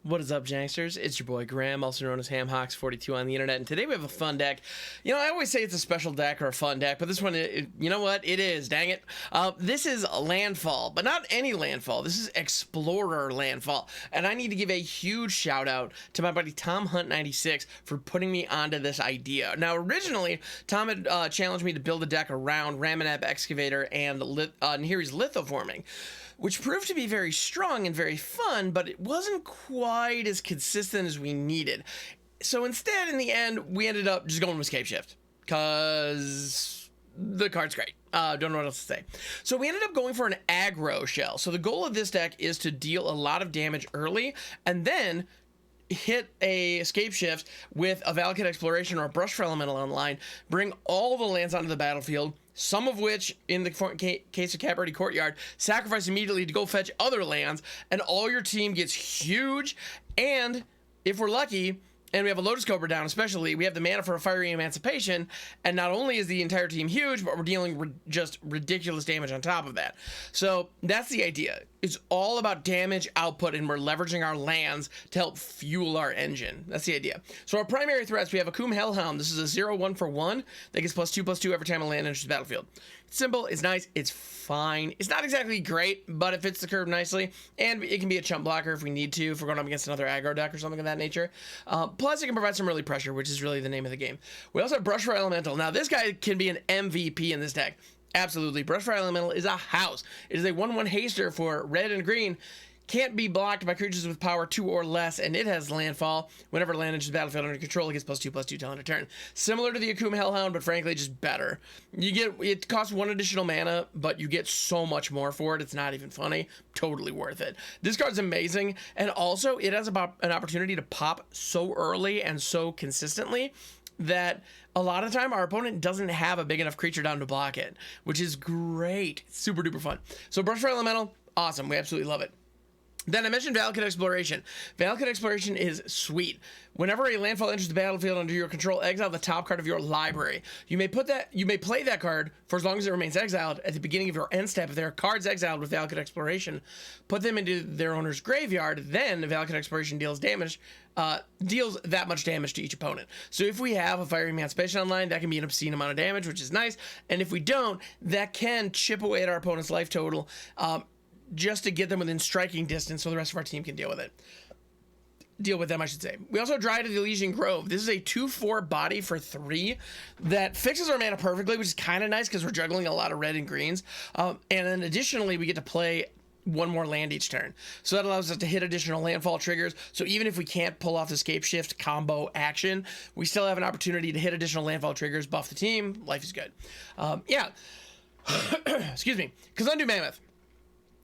What is up, Janksters? It's your boy Graham, also known as HamHawks42 on the internet, and today we have a fun deck. You know, I always say it's a special deck or a fun deck, but this one, you know what? It is, dang it. This is Landfall, but not any Landfall. This is Explorer Landfall, and I need to give a huge shout out to my buddy Tom Hunt96 for putting me onto this idea. Now, originally, Tom had challenged me to build a deck around Ramanap Excavator and Nahiri's Lithoforming, which proved to be very strong and very fun, but it wasn't quite as consistent as we needed. So instead, in the end, we ended up just going with Scapeshift, because the card's great. Don't know what else to say. So we ended up going for an aggro shell. So the goal of this deck is to deal a lot of damage early, and then hit a Scapeshift with a Valakut Exploration or a Brushfire Elemental online, bring all the lands onto the battlefield, some of which, in the case of Cabaretti Courtyard, sacrifice immediately to go fetch other lands, and all your team gets huge, and if we're lucky, and we have a Lotus Cobra down especially, we have the mana for a Fiery Emancipation, and not only is the entire team huge, but we're dealing just ridiculous damage on top of that. So that's the idea. It's all about damage output, and we're leveraging our lands to help fuel our engine. That's the idea. So our primary threats, we have Akoum Hellhound. This is a 0/1 for 1 that gets +2/+2 every time a land enters the battlefield. It's simple, it's nice, it's fine. It's not exactly great, but it fits the curve nicely, and it can be a chump blocker if we need to, if we're going up against another aggro deck or something of that nature. Plus, it can provide some early pressure, which is really the name of the game. We also have Brushfire Elemental. Now, this guy can be an MVP in this deck. Absolutely. Brushfire Elemental is a house. It is a 1/1 haster for red and green. Can't be blocked by creatures with power 2 or less, and it has Landfall. Whenever land enters the battlefield under control, it gets +2/+2 till end of turn. Similar to the Akoum Hellhound, but frankly, just better. It costs 1 additional mana, but you get so much more for it. It's not even funny. Totally worth it. This card's amazing, and also it has about an opportunity to pop so early and so consistently that a lot of the time our opponent doesn't have a big enough creature down to block it, which is great. Super duper fun. So Brushfire Elemental, awesome. We absolutely love it. Then I mentioned Valakut Exploration. Valakut Exploration is sweet. Whenever a landfall enters the battlefield under your control, exile the top card of your library. You may play that card for as long as it remains exiled at the beginning of your end step. If there are cards exiled with Valakut Exploration, put them into their owner's graveyard. Then Valakut Exploration deals that much damage to each opponent. So if we have a Fiery Emancipation online, that can be an obscene amount of damage, which is nice. And if we don't, that can chip away at our opponent's life total, just to get them within striking distance so the rest of our team can deal with them, I should say. We also have Dryad of the Ilysian Grove. This is a 2/4 body for 3 that fixes our mana perfectly, which is kind of nice because we're juggling a lot of red and greens. And then additionally, we get to play 1 more land each turn. So that allows us to hit additional landfall triggers. So even if we can't pull off the Scapeshift combo action, we still have an opportunity to hit additional landfall triggers, buff the team. Life is good. Excuse me. Kazandu Mammoth.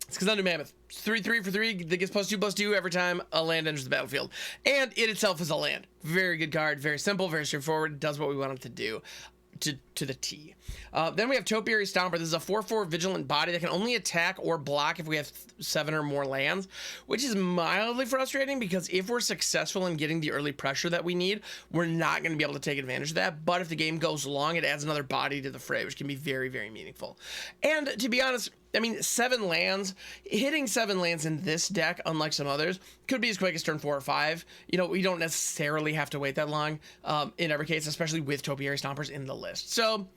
It's Kazandu Mammoth. It's 3/3 for 3 that gets +2/+2 every time a land enters the battlefield. And it itself is a land. Very good card. Very simple. Very straightforward. It does what we want it to do. To the T. Then we have Topiary Stomper. This is a 4/4 vigilant body that can only attack or block if we have 7 or more lands, which is mildly frustrating because if we're successful in getting the early pressure that we need, we're not going to be able to take advantage of that. But if the game goes long, it adds another body to the fray, which can be very, very meaningful. And to be honest, I mean, 7 lands, hitting 7 lands in this deck, unlike some others, could be as quick as turn 4 or 5. You know, we don't necessarily have to wait that long in every case, especially with Topiary Stompers in the list. So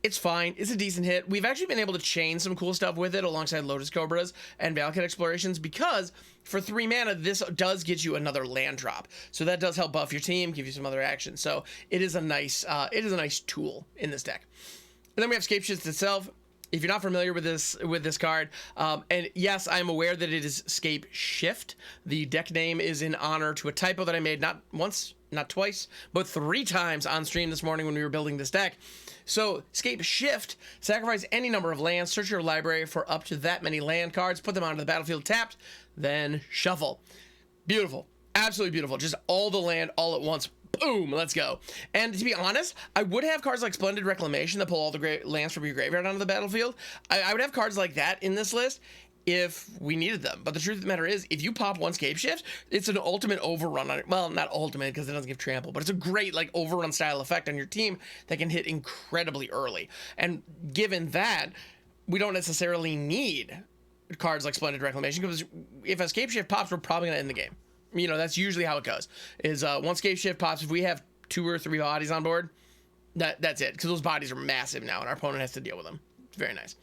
it's fine. It's a decent hit. We've actually been able to chain some cool stuff with it alongside Lotus Cobras and Valakut Explorations because for 3 mana, this does get you another land drop. So that does help buff your team, give you some other action. So it is a nice tool in this deck. And then we have Scapeshift itself. If you're not familiar with this card, and yes, I'm aware that it is Scapeshift. The deck name is in honor to a typo that I made not once, not twice, but 3 times on stream this morning when we were building this deck. So Scapeshift, sacrifice any number of lands, search your library for up to that many land cards, put them onto the battlefield tapped, then shuffle. Beautiful. Absolutely beautiful. Just all the land all at once. Boom, let's go. And to be honest, I would have cards like Splendid Reclamation that pull all the lands from your graveyard onto the battlefield. I would have cards like that in this list if we needed them. But the truth of the matter is, if you pop 1 Scapeshift, it's an ultimate overrun on it. Well, not ultimate because it doesn't give trample, but it's a great like overrun style effect on your team that can hit incredibly early. And given that, we don't necessarily need cards like Splendid Reclamation because if a Scapeshift pops, we're probably going to end the game. You know, that's usually how it goes. Is once Scapeshift pops, if we have 2 or 3 bodies on board, that's it. Because those bodies are massive now, and our opponent has to deal with them. It's very nice.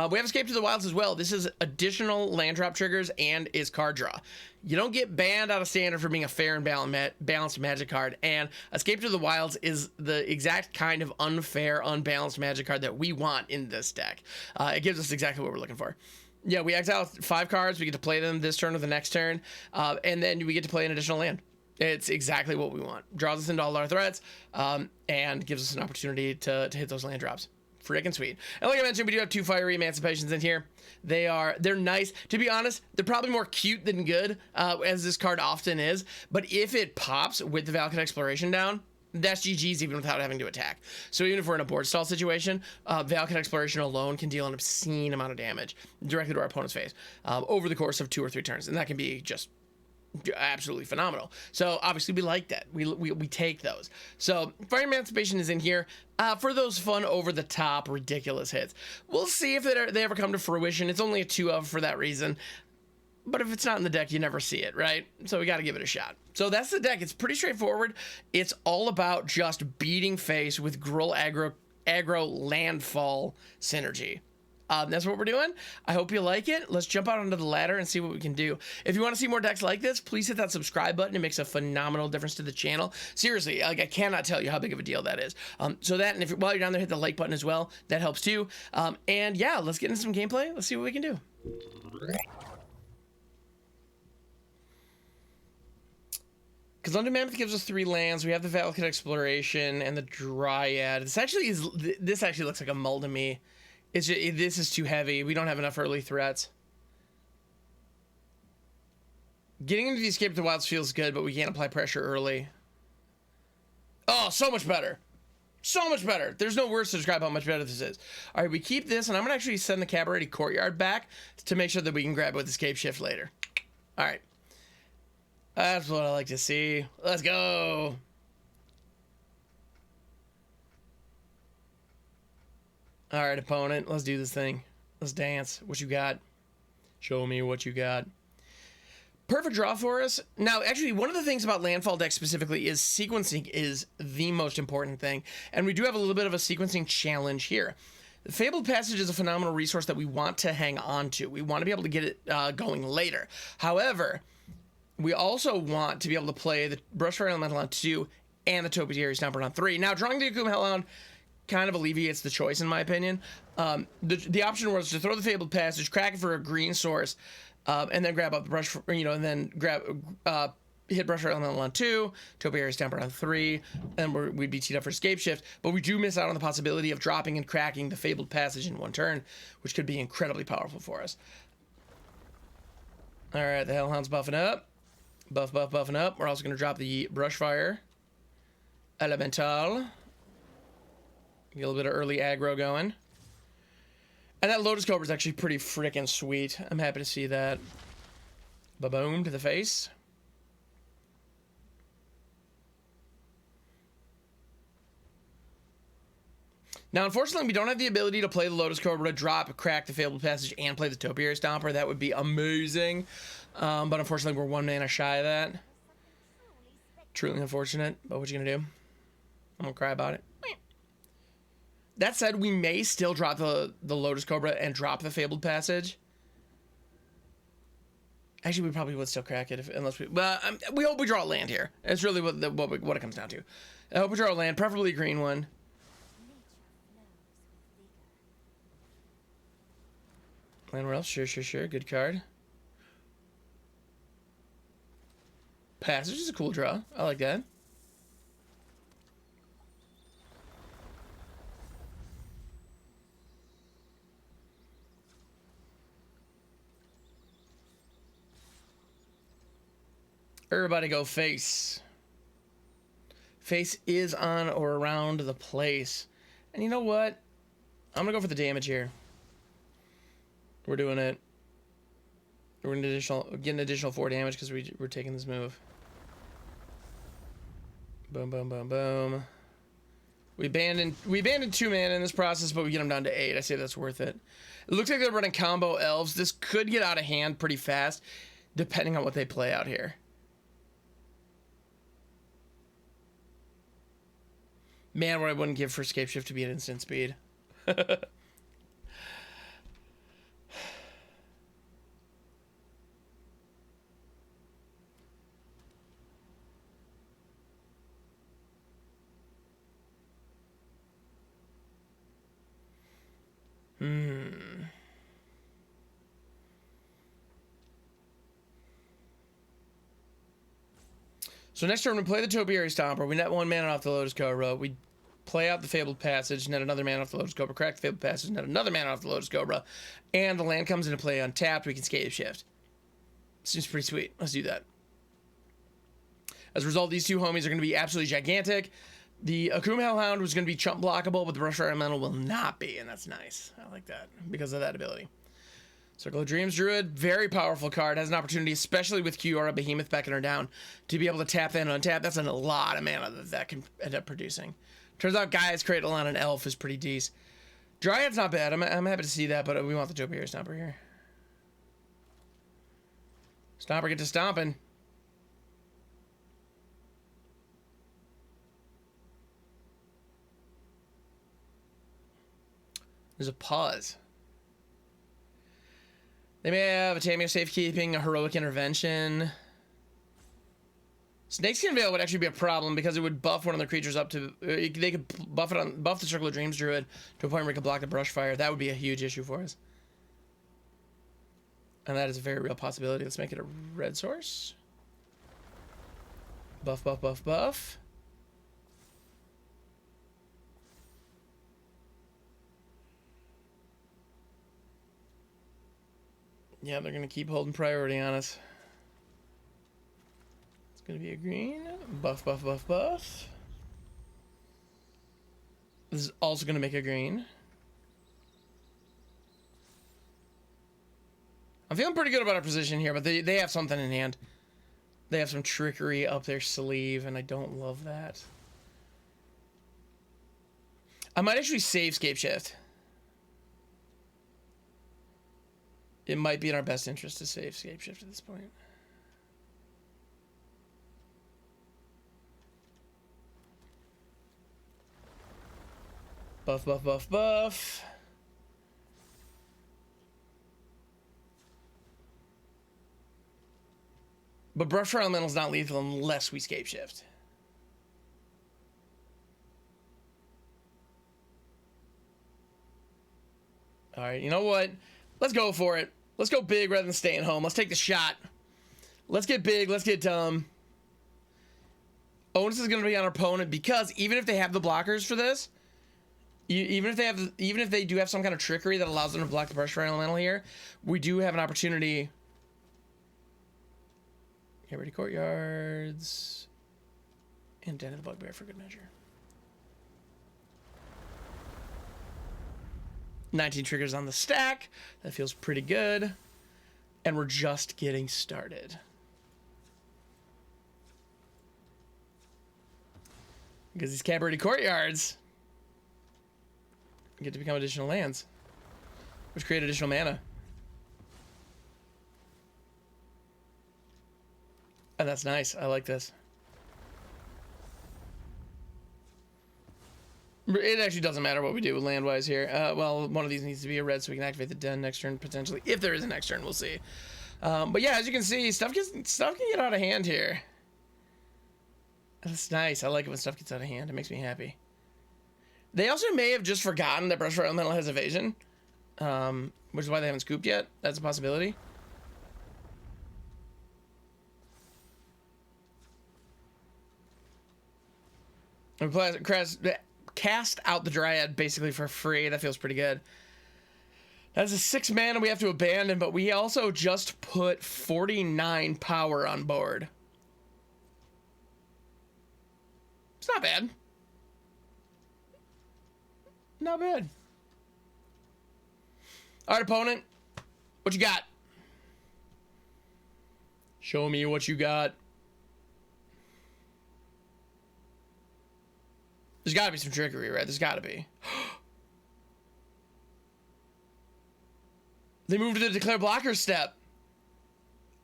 We have Escape to the Wilds as well. This is additional land drop triggers and is card draw. You don't get banned out of standard for being a fair and balanced magic card, and Escape to the Wilds is the exact kind of unfair, unbalanced magic card that we want in this deck. It gives us exactly what we're looking for. Yeah, we exile 5 cards. We get to play them this turn or the next turn, and then we get to play an additional land. It's exactly what we want. Draws us into all our threats, and gives us an opportunity to hit those land drops. Freaking sweet. And like I mentioned, we do have 2 Fiery Emancipations in here. They're nice. To be honest, they're probably more cute than good, as this card often is. But if it pops with the Valakut Exploration down, that's GG's even without having to attack. So even if we're in a board stall situation, Valakut Exploration alone can deal an obscene amount of damage directly to our opponent's face over the course of 2 or 3 turns. And that can be just absolutely phenomenal. So obviously we like that. We take those. So Fiery Emancipation is in here for those fun, over the top, ridiculous hits. We'll see if they ever come to fruition. It's only a 2 of for that reason. But if it's not in the deck, you never see it, right? So we got to give it a shot. So that's the deck. It's pretty straightforward. It's all about just beating face with Gruul Aggro Landfall synergy. That's what we're doing. I hope you like it. Let's jump out onto the ladder and see what we can do. If you want to see more decks like this, please hit that subscribe button. It makes a phenomenal difference to the channel. Seriously, like, I cannot tell you how big of a deal that is. So that, and while you're down there, hit the like button as well. That helps too. And yeah, let's get into some gameplay. Let's see what we can do. Kazandu Mammoth gives us 3 lands. We have the Valakut Exploration and the Dryad. This actually looks like a mull to me. This is too heavy. We don't have enough early threats. Getting into the Escape to the Wilds feels good, but we can't apply pressure early. Oh, so much better. So much better. There's no words to describe how much better this is. All right, we keep this, and I'm going to actually send the Cabaretti Courtyard back to make sure that we can grab it with the Scapeshift later. All right. That's what I like to see. Let's go. All right, opponent, let's do this thing. Let's dance. What you got? Show me what you got. Perfect draw for us. Now, actually, one of the things about Landfall decks specifically is sequencing is the most important thing. And we do have a little bit of a sequencing challenge here. The Fabled Passage is a phenomenal resource that we want to hang on to. We want to be able to get it going later. However, we also want to be able to play the Brushfire Elemental on 2 and the Topiary Stomper on 3. Now, drawing the Akoum Hellhound kind of alleviates the choice, in my opinion. The option was to throw the Fabled Passage, crack it for a green source, and then grab up the brush, and then hit Brushfire Elemental on 2, Topiary Stomper on 3, and we'd be teed up for Scapeshift. But we do miss out on the possibility of dropping and cracking the Fabled Passage in 1 turn, which could be incredibly powerful for us. All right, the Hellhound's buffing up. Buffing up. We're also going to drop the Brushfire Elemental. Get a little bit of early aggro going. And that Lotus Cobra is actually pretty freaking sweet. I'm happy to see that. Ba-boom to the face. Now, unfortunately, we don't have the ability to play the Lotus Cobra, drop, crack the Fabled Passage, and play the Topiary Stomper. That would be amazing. But unfortunately, we're 1 mana shy of that. Truly unfortunate, but what you gonna do? I'm gonna cry about it. That said, we may still drop the Lotus Cobra and drop the Fabled Passage. Actually, we probably would still crack it unless we... Well, we hope we draw a land here. It's really what it comes down to. I hope we draw a land, preferably a green one. Land else? Sure. Good card. Passage is a cool draw. I like that. Everybody go face. Face is on or around the place. And you know what? I'm gonna go for the damage here. We're doing it. We're getting additional 4 damage because we're taking this move. Boom. We abandoned 2 mana in this process, but we get them down to 8. I say that's worth it. It looks like they're running combo elves. This could get out of hand pretty fast, depending on what they play out here. Man, what I wouldn't give for Scapeshift to be at instant speed. So next turn we play the Topiary Stomper. We net 1 mana off the Lotus Cobra. We play out the Fabled Passage, net another mana off the Lotus Cobra. Crack the Fabled Passage, net another mana off the Lotus Cobra. And the land comes into play untapped. We can Scapeshift. Seems pretty sweet. Let's do that. As a result, these two homies are going to be absolutely gigantic. The Akoum Hellhound was going to be chump blockable, but the Brushfire Elemental will not be, and that's nice. I like that because of that ability. Circle of Dreams Druid, very powerful card. Has an opportunity, especially with Kiora Behemoth backing her down, to be able to tap in and untap. That's a lot of mana that can end up producing. Turns out Gaia's Cradle on an Elf is pretty decent. Dryad's not bad. I'm happy to see that, but we want the Topiary Stomper here. Stomper, get to stomping. There's a pause. They may have a Tameo Safekeeping, a Heroic Intervention. Snakeskin Veil would actually be a problem because it would buff one of the creatures up to... They could buff the Circle of Dreams Druid to a point where it could block the Brushfire. That would be a huge issue for us. And that is a very real possibility. Let's make it a red source. Buff, buff, buff, buff. Yeah, they're going to keep holding priority on us. It's going to be a green. Buff, buff, buff, buff. This is also going to make a green. I'm feeling pretty good about our position here, but they have something in hand. They have some trickery up their sleeve, and I don't love that. I might actually save Scapeshift. It might be in our best interest to save Scapeshift at this point. Buff, buff, buff, buff. But Brushfire Elemental is not lethal unless we Scapeshift. All right, you know what? Let's go for it. Let's go big rather than staying home. Let's take the shot. Let's get big. Let's get dumb. Onus is going to be on our opponent because even if they have the blockers for this, even if they do have some kind of trickery that allows them to block the Brushfire Elemental here, we do have an opportunity. Cabaretti Courtyards and Den of the Bugbear for good measure. 19 triggers on the stack. That feels pretty good. And we're just getting started. Because these Cabaretti Courtyards get to become additional lands, which create additional mana. And that's nice. I like this. It actually doesn't matter what we do land-wise here. Well, one of these needs to be a red so we can activate the den next turn, potentially. If there is a next turn, we'll see. But yeah, as you can see, stuff can get out of hand here. That's nice. I like it when stuff gets out of hand. It makes me happy. They also may have just forgotten that Brushfire Elemental has evasion, which is why they haven't scooped yet. That's a possibility. And cast out the Dryad basically for free. That feels pretty good. That's a 6 mana we have to abandon, but we also just put 49 power on board. It's not bad. Not bad. All right, opponent. What you got? Show me what you got. There's got to be some trickery, right? There's got to be. They moved to the declare blocker step.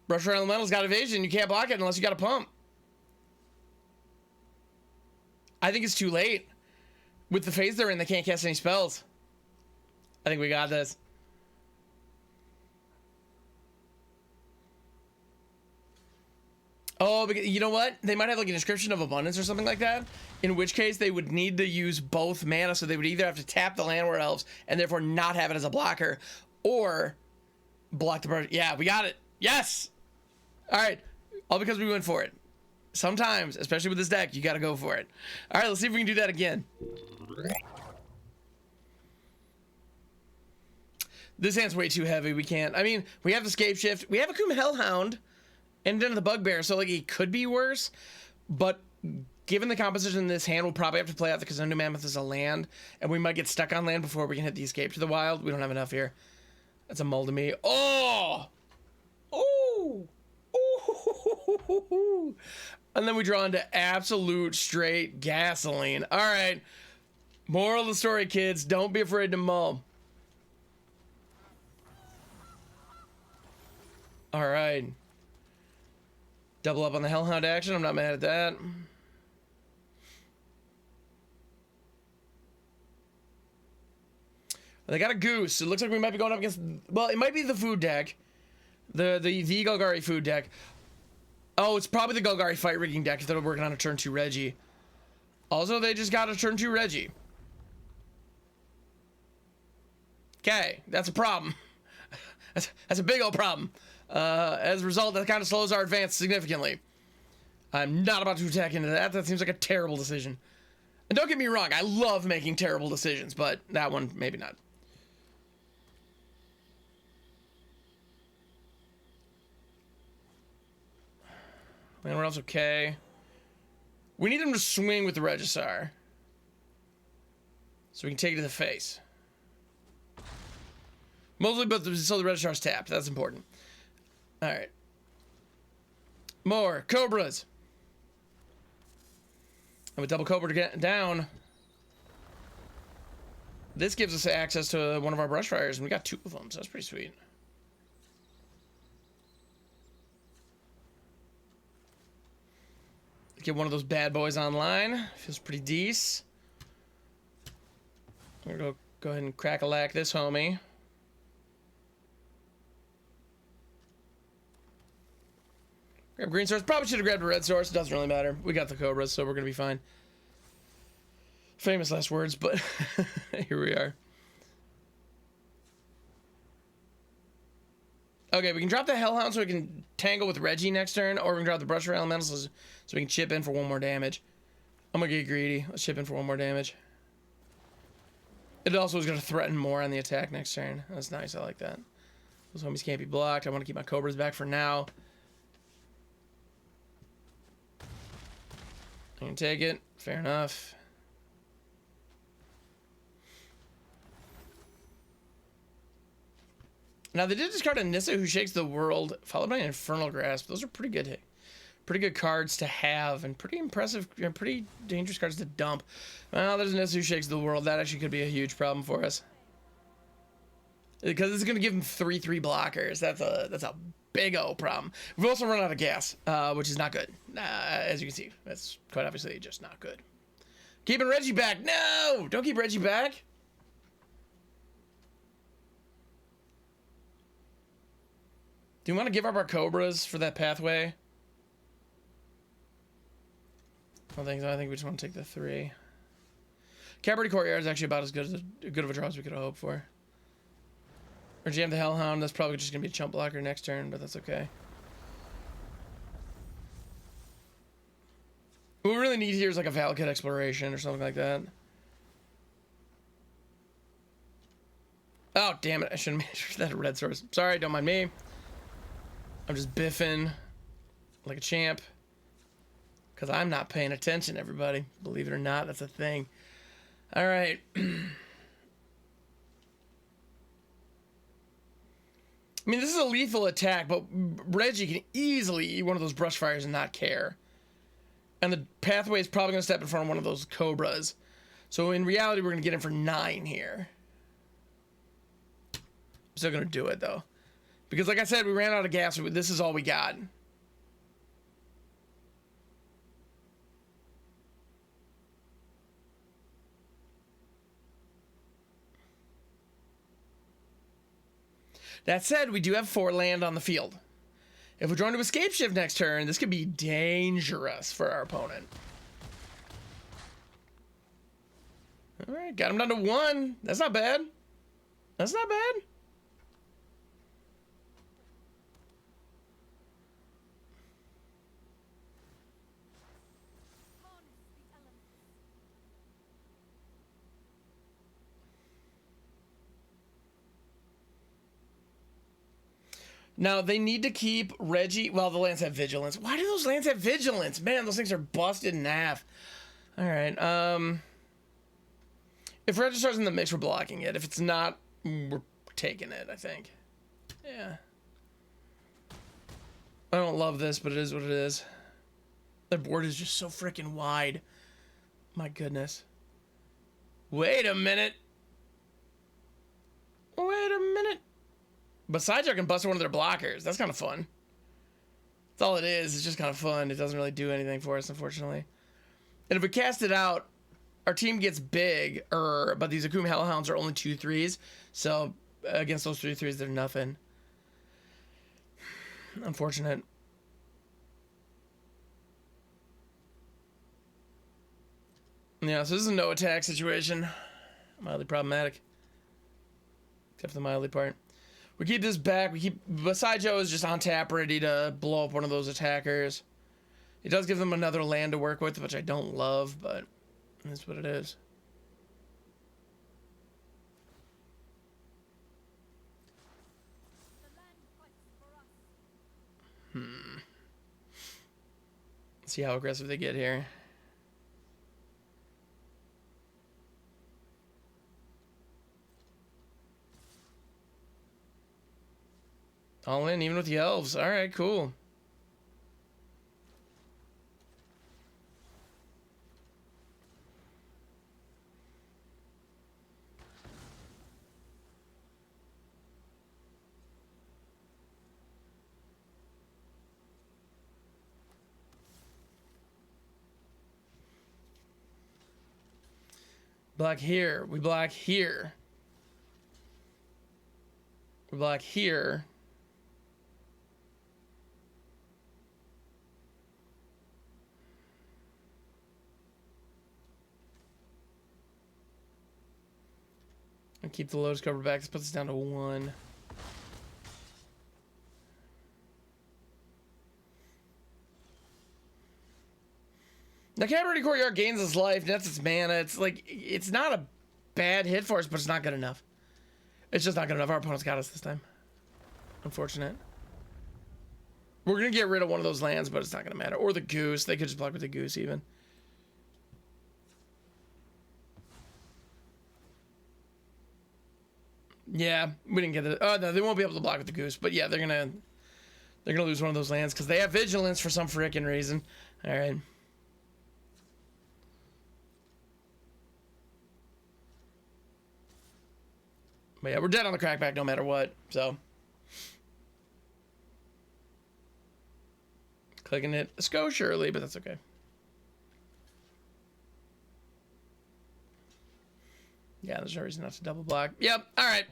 Brushfire Elemental's got evasion. You can't block it unless you got a pump. I think it's too late. With the phase they're in, they can't cast any spells. I think we got this. Oh, because, you know what? They might have like an Inscription of Abundance or something like that. In which case, they would need to use both mana, so they would either have to tap the Landward Elves and therefore not have it as a blocker, or block the brush. Yeah, we got it. Yes! All right. All because we went for it. Sometimes, especially with this deck, you got to go for it. All right, let's see if we can do that again. This hand's way too heavy. We can't. I mean, we have the Scapeshift. We have Akoum Hellhound and then the Bugbear, so like it could be worse. But given the composition in this hand, we'll probably have to play out the Kazandu Mammoth as a land, and we might get stuck on land before we can hit the Escape to the Wild. We don't have enough here. That's a mull to me. Oh! Oh! Oh! And then we draw into absolute straight gasoline. All right. Moral of the story, kids. Don't be afraid to mull. All right. Double up on the Hellhound action. I'm not mad at that. They got a Goose. It looks like we might be going up against... Well, it might be the food deck. The Golgari food deck. Oh, it's probably the Golgari fight rigging deck if they're working on a turn 2 Reggie. Also, they just got a turn 2 Reggie. Okay, that's a problem. That's a big old problem. As a result, that kind of slows our advance significantly. I'm not about to attack into that. That seems like a terrible decision. And don't get me wrong, I love making terrible decisions, but that one, maybe not. Anywhere else okay? We need them to swing with the Regisar, so we can take it to the face. Mostly, but so the Regisar's tapped. That's important. All right. More Cobras. And with double Cobra to get down, this gives us access to one of our Brushfires, and we got 2 of them, so that's pretty sweet. Get one of those bad boys online. Feels pretty decent. We're gonna go ahead and crack-a-lack this homie. Grab green source. Probably should have grabbed a red source. It doesn't really matter. We got the Cobras, so we're gonna be fine. Famous last words, but here we are. Okay, we can drop the Hellhound so we can tangle with Reggie next turn, or we can drop the Brushfire Elemental so we can chip in for 1 more damage. I'm gonna get greedy. Let's chip in for 1 more damage. It also is gonna threaten more on the attack next turn. That's nice. I like that. Those homies can't be blocked. I want to keep my Cobras back for now. I can take it. Fair enough. Now they did discard a Nissa Who Shakes the World, followed by an Infernal Grasp. Those are pretty good cards to have, and pretty impressive, pretty dangerous cards to dump. Well, there's a Nissa Who Shakes the World. That actually could be a huge problem for us, because it's going to give him 3/3 blockers. That's a big old problem. We've also run out of gas, which is not good. As you can see, that's quite obviously just not good. Keeping Reggie back. No, don't keep Reggie back. Do you want to give up our Cobras for that pathway? I don't think so. I think we just want to take the 3. Cabaretti Courtyard is actually about as good of a draw as we could have hoped for. Or jam the Hellhound. That's probably just going to be a chump blocker next turn, but that's okay. What we really need here is like a Valakut Exploration or something like that. Oh, damn it. I shouldn't have made that a red source. Sorry, don't mind me. I'm just biffing like a champ, because I'm not paying attention, everybody. Believe it or not, that's a thing. All right. I mean, this is a lethal attack, but Reggie can easily eat one of those Brushfires and not care. And the pathway is probably going to step in front of one of those Cobras. So in reality, we're going to get in for 9 here. I'm still going to do it, though. Because like I said, we ran out of gas. This is all we got. That said, we do have 4 land on the field. If we're drawn to escape shift next turn, this could be dangerous for our opponent. All right, got him down to 1. That's not bad. That's not bad. Now, they need to keep Reggie... Well, the lands have vigilance. Why do those lands have vigilance? Man, those things are busted in half. All right. If Registrar's in the mix, we're blocking it. If it's not, we're taking it, I think. Yeah. I don't love this, but it is what it is. The board is just so freaking wide. My goodness. Wait a minute. Wait a minute. Boseiju can bust one of their blockers. That's kind of fun. That's all it is. It's just kind of fun. It doesn't really do anything for us, unfortunately. And if we cast it out, our team gets big, but these Akoum Hellhounds are only 2/3. So against those 3/3, they're nothing. Unfortunate. Yeah, so this is a no attack situation. Mildly problematic. Except for the mildly part. We keep this back. We keep... Boseiju is just on tap, ready to blow up one of those attackers. It does give them another land to work with, which I don't love, but that's what it is. Let's see how aggressive they get here. All in, even with the elves. All right, cool. Block here. We block here. We block here. And keep the Lotus Cobra back. This puts us down to 1. Now, Cabaretti Courtyard gains its life, that's its mana. It's like, it's not a bad hit for us, but it's not good enough. It's just not good enough. Our opponent's got us this time. Unfortunate. We're going to get rid of one of those lands, but it's not going to matter. Or the goose. They could just block with the goose, even. Yeah, we didn't get it. Oh, no, they won't be able to block with the goose. But yeah, they're gonna lose one of those lands because they have vigilance for some frickin' reason. All right. But yeah, we're dead on the crackback no matter what. So clicking it a skosh early, but that's okay. Yeah, there's no reason not to double block. Yep, all right.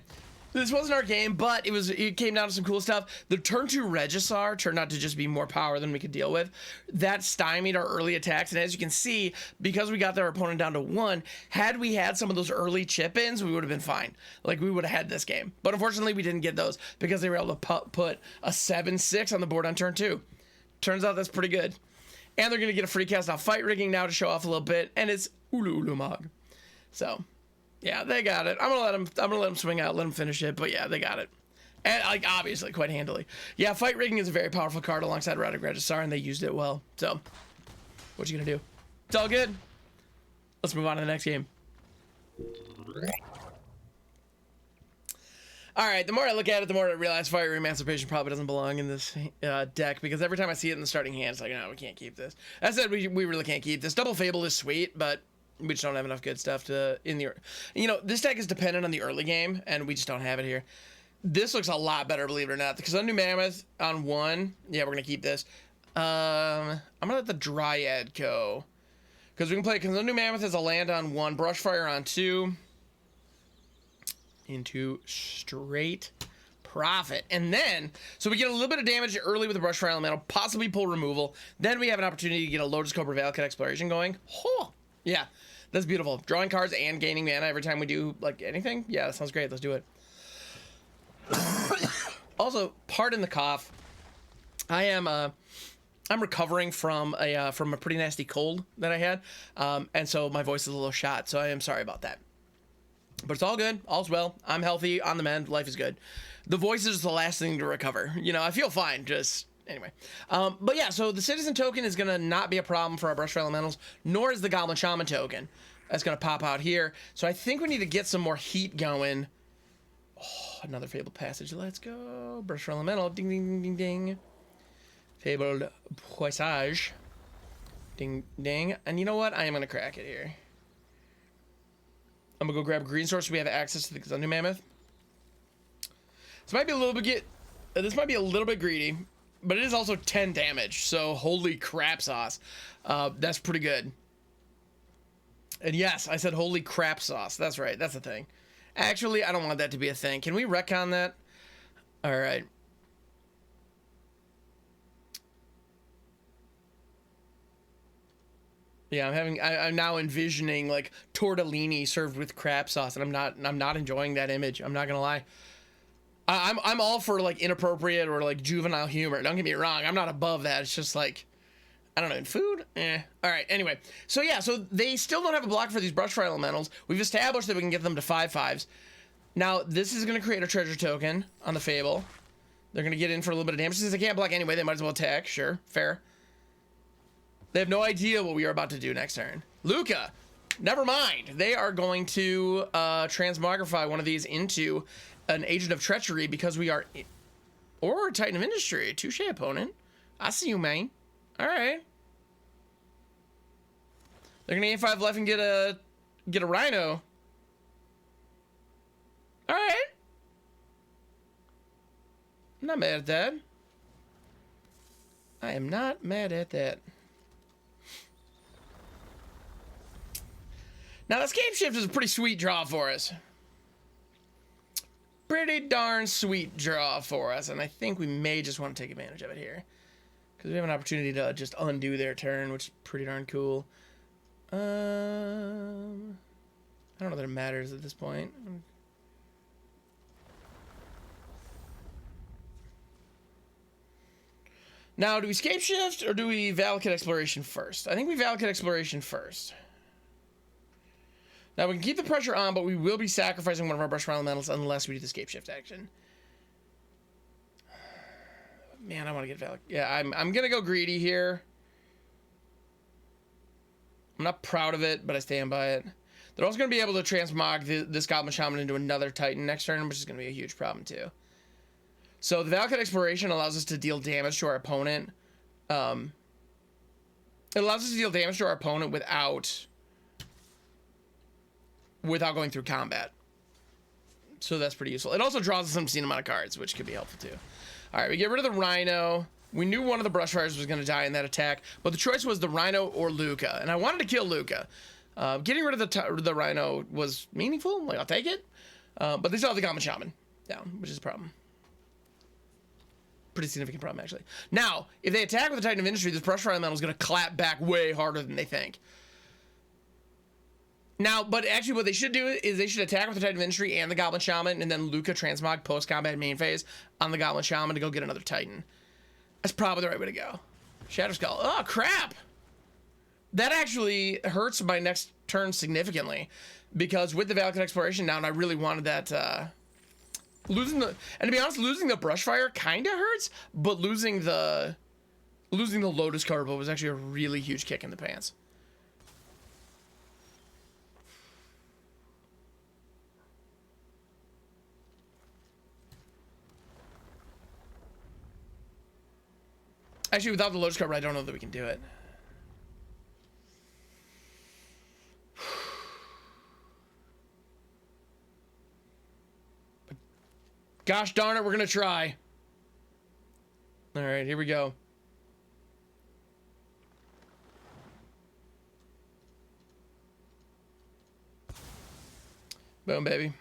This wasn't our game, but it came down to some cool stuff. The turn 2 Regisar turned out to just be more power than we could deal with. That stymied our early attacks, and as you can see, because we got their opponent down to 1, had we had some of those early chip-ins, we would have been fine. Like, we would have had this game. But unfortunately, we didn't get those because they were able to put a 7/6 on the board on turn 2. Turns out that's pretty good. And they're going to get a free cast off Fight Rigging now to show off a little bit, and it's Ulu Ulu Mog. So... yeah, they got it. I'm gonna let them swing out, let them finish it. But yeah, they got it, and like obviously quite handily. Yeah, Fight Rigging is a very powerful card alongside Radic Regisar, and they used it well. So, what you gonna do? It's all good. Let's move on to the next game. All right, the more I look at it, the more I realize Fiery Emancipation probably doesn't belong in this deck because every time I see it in the starting hand, it's like, no, we can't keep this. That said, we really can't keep this. Double Fable is sweet, but we just don't have enough good stuff to this deck is dependent on the early game, and we just don't have it here. This looks a lot better, believe it or not. The Kazandu Mammoth on 1. Yeah, we're gonna keep this. I'm gonna let the Dryad go because we can play Kazandu Mammoth as a land on 1, Brushfire on 2, into straight profit. And then, so we get a little bit of damage early with the Brushfire Elemental, possibly pull removal. Then we have an opportunity to get a Lotus Cobra Valakut Exploration going. Oh, yeah, that's beautiful. Drawing cards and gaining mana every time we do, like, anything. Yeah, that sounds great. Let's do it. Also, pardon the cough. I'm recovering from a pretty nasty cold that I had, and so my voice is a little shot, so I am sorry about that. But it's all good, all's well. I'm healthy, on the mend, life is good. The voice is the last thing to recover. You know, I feel fine, just anyway. But yeah, so the Citizen token is gonna not be a problem for our Brushfire Elementals, nor is the Goblin Shaman token. That's gonna pop out here. So I think we need to get some more heat going. Oh, another Fabled Passage, let's go. Brushfire Elemental, ding, ding, ding, ding, ding. Fabled Passage. Ding, ding. And you know what? I am going to crack it here. I'm going to go grab a green source so we have access to the Kazandu Mammoth. This might be a little bit greedy, but it is also 10 damage. So holy crap sauce. That's pretty good. And yes, I said holy crap sauce. That's right. That's the thing. Actually, I don't want that to be a thing. Can we retcon that? All right. Yeah, I'm now envisioning like tortellini served with crab sauce, and I'm not enjoying that image. I'm not gonna lie. I'm all for like inappropriate or like juvenile humor. Don't get me wrong. I'm not above that. It's just like, I don't know, in food? All right, anyway. So yeah, so they still don't have a block for these Brushfire Elementals. We've established that we can get them to 5/5s. Now, this is going to create a treasure token on the Fable. They're going to get in for a little bit of damage. Since they can't block anyway, they might as well attack. Sure, fair. They have no idea what we are about to do next turn. Luca, never mind. They are going to transmogrify one of these into an Agent of Treachery because we are... Or a Titan of Industry. Touche, opponent. I see you, man. All right. They're going to 8-5 left and get a Rhino. All right. I'm not mad at that. I am not mad at that. Now, the Scapeshift is a pretty sweet draw for us. Pretty darn sweet draw for us, and I think we may just want to take advantage of it here. Because we have an opportunity to just undo their turn, which is pretty darn cool. I don't know that it matters at this point. Now, do we Scapeshift or do we Valakut Exploration first? I think we Valakut Exploration first. Now, we can keep the pressure on, but we will be sacrificing one of our Brushfire Elementals unless we do the Scapeshift action. Man, I want to get Valakut. Yeah, I'm going to go greedy here. I'm not proud of it, but I stand by it. They're also going to be able to transmog this Goblin Shaman into another Titan next turn, which is going to be a huge problem, too. So the Valakut Exploration allows us to deal damage to our opponent. It allows us to deal damage to our opponent without going through combat. So that's pretty useful. It also draws us some obscene amount of cards, which could be helpful too. All right, we get rid of the Rhino. We knew one of the Brushfires was going to die in that attack, but the choice was the Rhino or Luca, and I wanted to kill Luca. Getting rid of the Rhino was meaningful. Like, I'll take it. But they still have the Goblin Shaman down, which is a problem. Pretty significant problem, actually. Now, if they attack with the Titan of Industry, this Brushfire Elemental is going to clap back way harder than they think. Now, but actually what they should do is they should attack with the Titan of Industry and the Goblin Shaman, and then Luca transmog post-combat main phase on the Goblin Shaman to go get another Titan. That's probably the right way to go. Shadow Skull. Oh, crap! That actually hurts my next turn significantly, because with the Valakut Exploration down, I really wanted that, and to be honest, losing the Brushfire kind of hurts, but losing the Lotus Cobra was actually a really huge kick in the pants. Actually, without the Lotus Cobra, I don't know that we can do it. But gosh darn it, we're gonna try. All right, here we go. Boom, baby.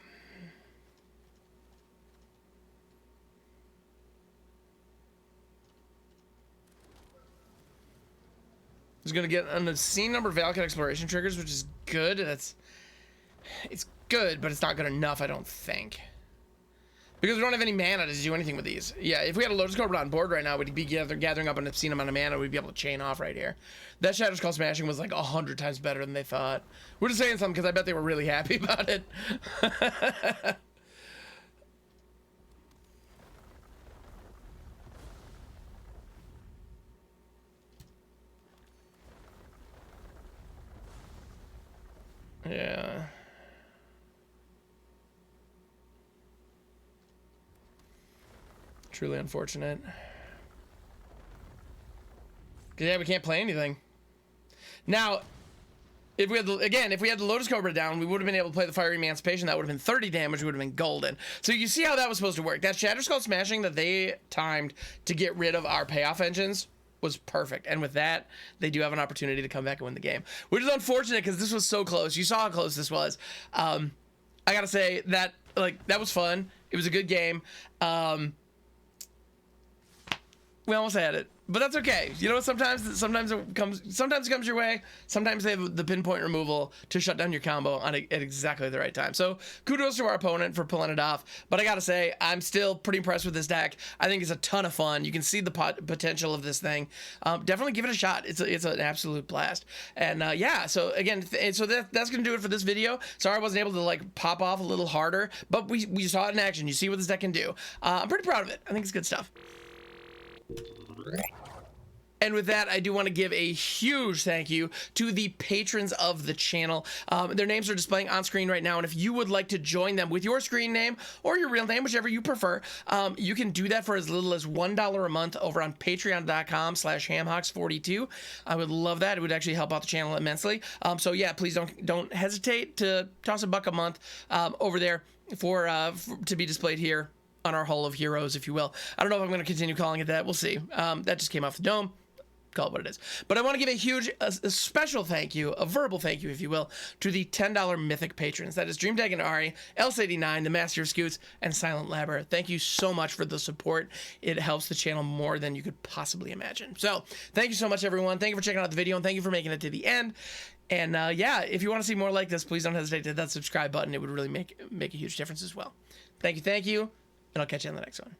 It's going to get an obscene number of Valakut Exploration triggers, which is good. It's good, but it's not good enough, I don't think. Because we don't have any mana to do anything with these. Yeah, if we had a Lotus Cobra on board right now, we'd be gathering up an obscene amount of mana. We'd be able to chain off right here. That Shadow Skull Smashing was like 100 times better than they thought. We're just saying something because I bet they were really happy about it. Yeah. Truly unfortunate. Yeah, we can't play anything. Now, if we had the Lotus Cobra down, we would have been able to play the Fiery Emancipation. That would have been 30 damage, would have been golden. So you see how that was supposed to work. That Shadow Skull Smashing that they timed to get rid of our payoff engines was perfect. And with that, they do have an opportunity to come back and win the game, which is unfortunate because this was so close. You saw how close this was. I gotta say that that was fun. It was a good game. We almost had it, but that's okay. You know, sometimes it comes your way. Sometimes they have the pinpoint removal to shut down your combo at exactly the right time. So kudos to our opponent for pulling it off. But I gotta say, I'm still pretty impressed with this deck. I think it's a ton of fun. You can see the potential of this thing. Definitely give it a shot. It's an absolute blast. And yeah, so again, that's gonna do it for this video. Sorry I wasn't able to pop off a little harder, but we saw it in action. You see what this deck can do. I'm pretty proud of it. I think it's good stuff. And with that, I do want to give a huge thank you to the patrons of the channel. Their names are displaying on screen right now, and if you would like to join them with your screen name or your real name, whichever you prefer, you can do that for as little as $1 a month over on patreon.com/hamhocks42. I would love that. It would actually help out the channel immensely. So yeah, please don't hesitate to toss $1 a month over there to be displayed here on our Hall of Heroes, if you will. I don't know if I'm going to continue calling it that. We'll see. That just came off the dome. Call it what it is. But I want to give a special thank you, a verbal thank you, if you will, to the $10 Mythic patrons. That is Dream Dag and Ari, Else89, the Master of Scoots, and Silent Labber. Thank you so much for the support. It helps the channel more than you could possibly imagine. So thank you so much, everyone. Thank you for checking out the video, and thank you for making it to the end. And yeah, if you want to see more like this, please don't hesitate to hit that subscribe button. It would really make a huge difference as well. Thank you, and I'll catch you on the next one.